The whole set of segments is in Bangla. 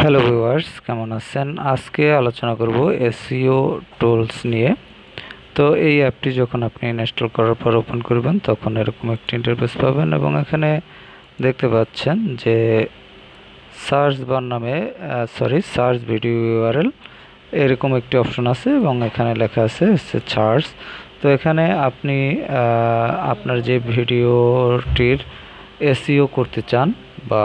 হ্যালো ভিউয়ার্স, কেমন আছেন? আজকে আলোচনা করব এসইও টুলস নিয়ে। তো এই অ্যাপটি যখন আপনি ইনস্টল করার পর ওপেন করবেন তখন এরকম একটি ইন্টারফেস পাবেন এবং এখানে দেখতে পাচ্ছেন যে সার্চ বার নামে সার্চ ভিডিও ইউআরএল এরকম একটি অপশন আছে এবং এখানে লেখা আছে সার্চ। তো এখানে আপনি আপনার যে ভিডিওটির এসইও করতে চান বা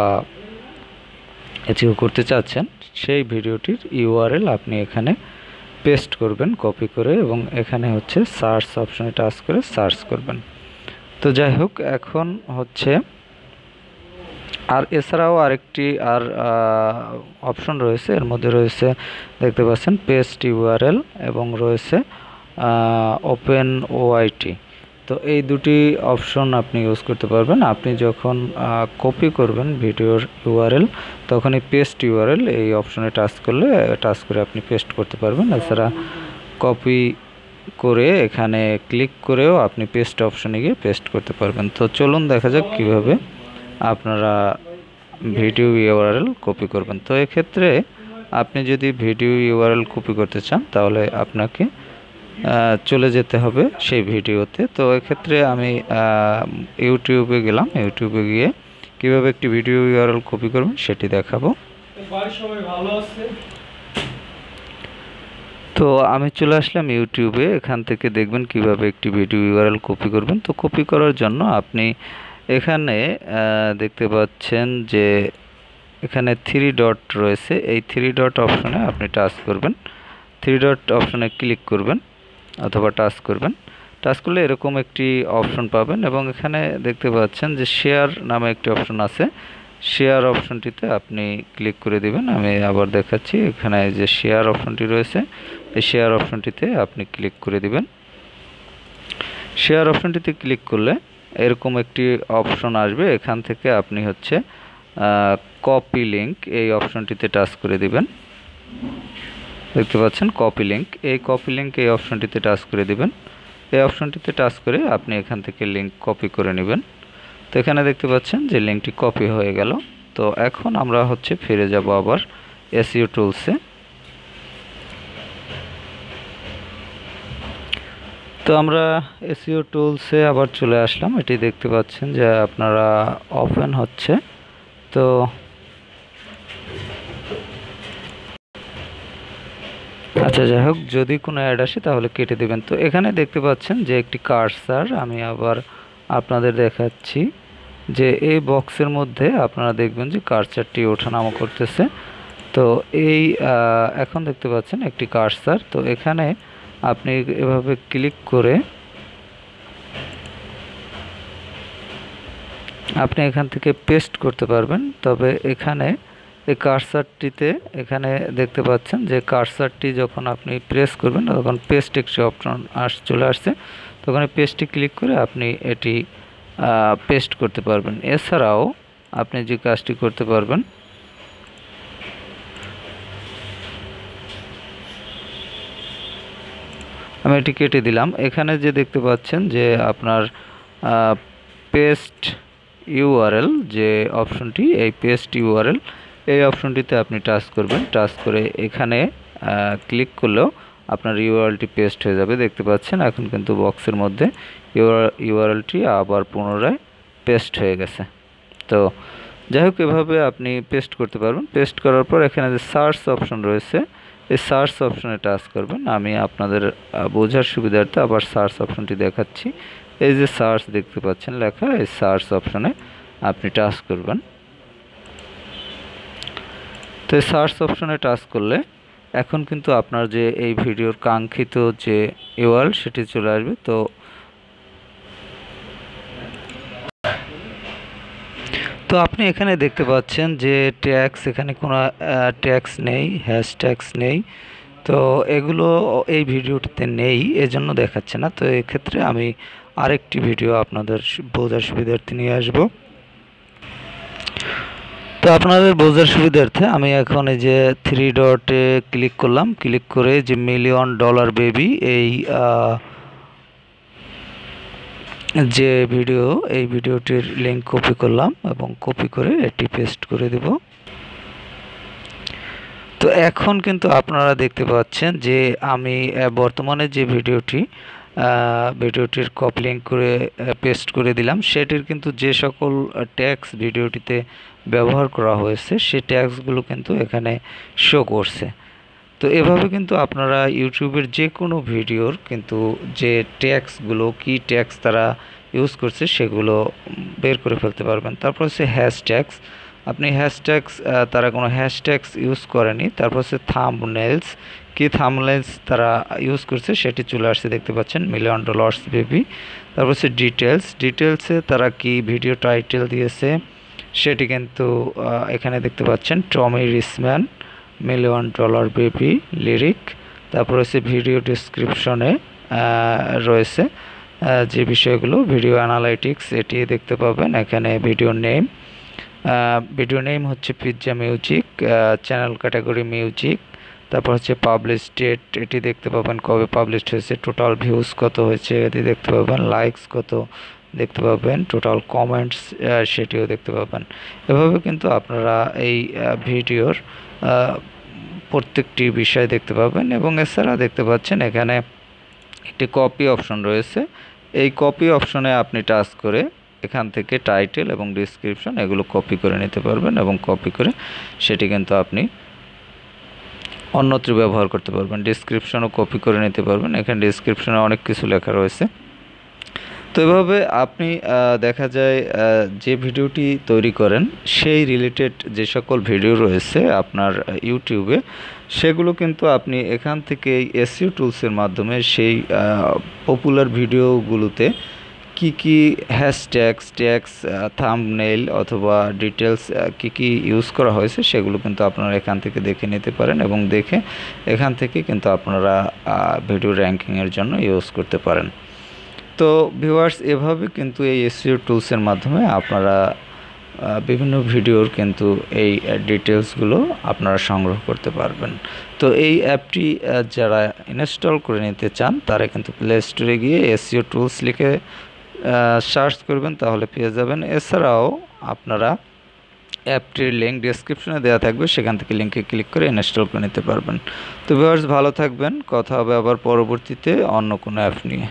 এসইও করতে চাচ্ছেন সেই ভিডিওটির ইউআরএল আপনি এখানে পেস্ট করবেন কপি করে এবং এখানে হচ্ছে সার্চ অপশনে টাচ করে সার্চ করবেন। তো যাই হোক, এখন হচ্ছে আর এছাড়াও আরেকটি অপশন রয়েছে, এর মধ্যে রয়েছে দেখতে পাচ্ছেন পেস্ট ইউআরএল এবং রয়েছে ওপেন ওআইটি। তো এই দুটি অপশন আপনি ইউজ করতে পারবেন। আপনি যখন কপি করবেন ভিডিওর ইউআরএল তখন এই পেস্ট ইউআরএল এই অপশনে টাচ করে আপনি পেস্ট করতে পারবেন। এছাড়া কপি করে এখানে ক্লিক করেও আপনি পেস্ট অপশনে গিয়ে পেস্ট করতে পারবেন। তো চলুন দেখা যাক কিভাবে আপনারা ভিডিও ইউআরএল কপি করবেন। তো এক্ষেত্রে আপনি যদি ভিডিও ইউআরএল কপি করতে চান তাহলে আপনাকে চলে যেতে হবে সেই ভিডিওতে। তো এক্ষেত্রে আমি ইউটিউবে গেলাম, ইউটিউবে গিয়ে কিভাবে একটি ভিডিও ইউআরএল কপি করবেন সেটি দেখাবো। তো আমি চলে আসলাম ইউটিউবে, এখান থেকে দেখবেন কিভাবে একটি ভিডিও ইউআরএল কপি করবেন। তো কপি করার জন্য আপনি এখানে দেখতে পাচ্ছেন যে এখানে থ্রি ডট রয়েছে, এই থ্রি ডট অপশনে আপনি টাচ করবেন, থ্রি ডট অপশনে ক্লিক করবেন অথবা টাচ করবেন। টাচ করলে এরকম একটি অপশন পাবেন এবং এখানে দেখতে পাচ্ছেন যে শেয়ার নামে একটি অপশন আছে, শেয়ার অপশনটিতে আপনি ক্লিক করে দিবেন। আমি আবার দেখাচ্ছি, এখানে যে শেয়ার অপশনটি রয়েছে এই শেয়ার অপশনটিতে আপনি ক্লিক করে দিবেন। শেয়ার অপশনটিতে ক্লিক করলে এরকম একটি অপশন আসবে, এখান থেকে আপনি হচ্ছে কপি লিঙ্ক এই অপশনটিতে টাচ করে দিবেন। দেখতে পাচ্ছেন কপি লিঙ্ক, এই কপি লিঙ্ক এই অপশনটিতে টাচ করে দিবেন। এই অপশনটিতে টাচ করে আপনি এখান থেকে লিঙ্ক কপি করে নেবেন। তো এখানে দেখতে পাচ্ছেন যে লিঙ্কটি কপি হয়ে গেল। তো এখন আমরা হচ্ছে ফিরে যাব আবার এসইও টুলসে। তো আমরা এসইও টুলসে আবার চলে আসলাম, এটি দেখতে পাচ্ছেন যে আপনারা ওপেন হচ্ছে। তো আচ্ছা, যাই হোক, যদি কোনো অ্যাড আসে তাহলে কেটে দেবেন। তো এখানে দেখতে পাচ্ছেন যে একটি কার্সার, আমি আবার আপনাদের দেখাচ্ছি যে এই বক্সের মধ্যে আপনারা দেখবেন যে কার্সারটি ওঠানামা করতেছে। তো এই এখন দেখতে পাচ্ছেন একটি কার্সার। তো এখানে আপনি এভাবে ক্লিক করে আপনি এখান থেকে পেস্ট করতে পারবেন। তবে এখানে এই কার্সারটিতে এখানে দেখতে পাচ্ছেন যে কার্সারটি যখন আপনি প্রেস করবেন তখন পেস্ট একটি অপশন চলে আসছে, তখন পেস্টটি ক্লিক করে আপনি এটি পেস্ট করতে পারবেন। এছাড়াও আপনি যে কাজটি করতে পারবেন, আমি এটি কেটে দিলাম। এখানে যে দেখতে পাচ্ছেন যে আপনার পেস্ট ইউআরএল যে অপশনটি, এই পেস্ট ইউআরএল এই অপশনটিতে আপনি টাচ করবেন। টাচ করে এখানে ক্লিক করলেও আপনার ইউআরএলটি পেস্ট হয়ে যাবে। দেখতে পাচ্ছেন এখন কিন্তু বক্সের মধ্যে ইউআরএলটি আবার পুনরায় পেস্ট হয়ে গেছে। তো যাই হোক, এভাবে আপনি পেস্ট করতে পারবেন। পেস্ট করার পর এখানে যে সার্চ অপশন রয়েছে এই সার্চ অপশনে টাচ করবেন। আমি আপনাদের বোঝার সুবিধার্থে আবার সার্চ অপশনটি দেখাচ্ছি। এই যে সার্চ দেখতে পাচ্ছেন লেখা, এই সার্চ অপশনে আপনি টাচ করবেন। তো এই সার্চ অপশনে টাচ করলে এখন কিন্তু আপনার যে এই ভিডিওর কাঙ্ক্ষিত যে ইউআরএল সেটি চলে আসবে। তো আপনি এখানে দেখতে পাচ্ছেন যে ট্যাক্স, এখানে কোনো ট্যাক্স নেই, হ্যাশট্যাগস নেই। তো এগুলো এই ভিডিওটিতে নেই, এজন্য দেখাচ্ছে না। তো এক্ষেত্রে আমি আরেকটি ভিডিও আপনাদের বোঝার সুবিধার্থে নিয়ে আসব। তো আপনাদের বোঝার সুবিধার্থে আমি এখন এই যে থ্রি ডটে ক্লিক করলাম, ক্লিক করে যে $1,000,000 বেবি এই যে ভিডিও, এই ভিডিওটির লিঙ্ক কপি করলাম এবং কপি করে এটি পেস্ট করে দেব। তো এখন কিন্তু আপনারা দেখতে পাচ্ছেন যে আমি বর্তমানে যে ভিডিওটির কপি লিঙ্ক করে পেস্ট করে দিলাম, সেটির কিন্তু যে সকল ট্যাক্স ভিডিওটিতে ব্যবহার করা হয়েছে সেই ট্যাক্সগুলো কিন্তু এখানে শো করছে। তো এভাবে কিন্তু আপনারা ইউটিউবের যে কোনো ভিডিওর কিন্তু যে ট্যাক্সগুলো, কি ট্যাক্স তারা ইউজ করছে সেগুলো বের করে ফেলতে পারবেন। তারপর হচ্ছে হ্যাশট্যাগস, আপনি হ্যাশট্যাগস তারা কোনো হ্যাশট্যাগস ইউজ করেনি। তারপর হচ্ছে থাম্বনেলস, কি থাম্বনেলস তারা ইউজ করছে সেটি চলে আসছে, দেখতে পাচ্ছেন $1,000,000 বেবি। তারপর হচ্ছে ডিটেলসে তারা কি ভিডিও টাইটেল দিয়েছে সেটি কিন্তু এখানে দেখতে পাচ্ছেন, টমি রিসম্যান $1,000,000 বেবি লিরিক। তারপর হচ্ছে ভিডিও ডিসক্রিপশনে রয়েছে যে বিষয়গুলো, ভিডিও অ্যানালাইটিক্স এটি দেখতে পাবেন এখানে। ভিডিও নেম হচ্ছে pizza music, channel category music. তারপর হচ্ছে পাবলিশ ডেট, এটি দেখতে পাবেন কবে পাবলিশ হয়েছে, টোটাল ভিউজ কত হয়েছে এটি দেখতে পাবেন, লাইকস কত দেখতে পাবেন, টোটাল কমেন্টস সেটিও দেখতে পাবেন। এভাবে কিন্তু আপনারা এই ভিডিওর প্রত্যেকটি বিষয় দেখতে পাবেন। এবং এছাড়া দেখতে পাচ্ছেন এখানে একটি কপি অপশন রয়েছে, এই কপি অপশনে আপনি টাচ করে এখান থেকে টাইটেল এবং ডিসক্রিপশন এগুলো কপি করে নিতে পারবেন, এবং কপি করে সেটি কিন্তু আপনি অন্যত্র ব্যবহার করতে পারবেন। ডিসক্রিপশনও কপি করে নিতে পারবেন, এখানে ডিসক্রিপশনে অনেক কিছু লেখা রয়েছে। তো এভাবে আপনি দেখা যায় যে ভিডিওটি তৈরি করেন সেই রিলেটেড যে সকল ভিডিও রয়েছে আপনার ইউটিউবে, সেগুলো কিন্তু আপনি এখান থেকে এই এসইও টুলসের মাধ্যমে সেই পপুলার ভিডিওগুলোতে কি হ্যাশট্যাগস, ট্যাগস, থাম্বনেইল অথবা ডিটেলস কি ইউজ করা হয়েছে সেগুলো কিন্তু আপনারা এখান থেকে দেখে নিতে পারেন, এবং দেখে এখান থেকে কিন্তু আপনারা ভিডিও র্যাঙ্কিংয়ের জন্য ইউজ করতে পারেন। তো ভিউয়ার্স, এভাবে কিন্তু এই এসইও টুলসের মাধ্যমে আপনারা বিভিন্ন ভিডিওর কিন্তু এই ডিটেলসগুলো আপনারা সংগ্রহ করতে পারবেন। তো এই অ্যাপটি যারা ইনস্টল করে নিতে চান তারা কিন্তু প্লে স্টোরে গিয়ে এসইও টুলস লিখে সার্চ করবেন, তাহলে পেয়ে যাবেন। এছাড়াও আপনারা অ্যাপটির লিঙ্ক ডেসক্রিপশনে দেওয়া থাকবে, সেখান থেকে লিঙ্কে ক্লিক করে ইনস্টল করে নিতে পারবেন। তো ভিউয়ার্স, ভালো থাকবেন, কথা হবে আবার পরবর্তীতে অন্য কোনো অ্যাপ নিয়ে।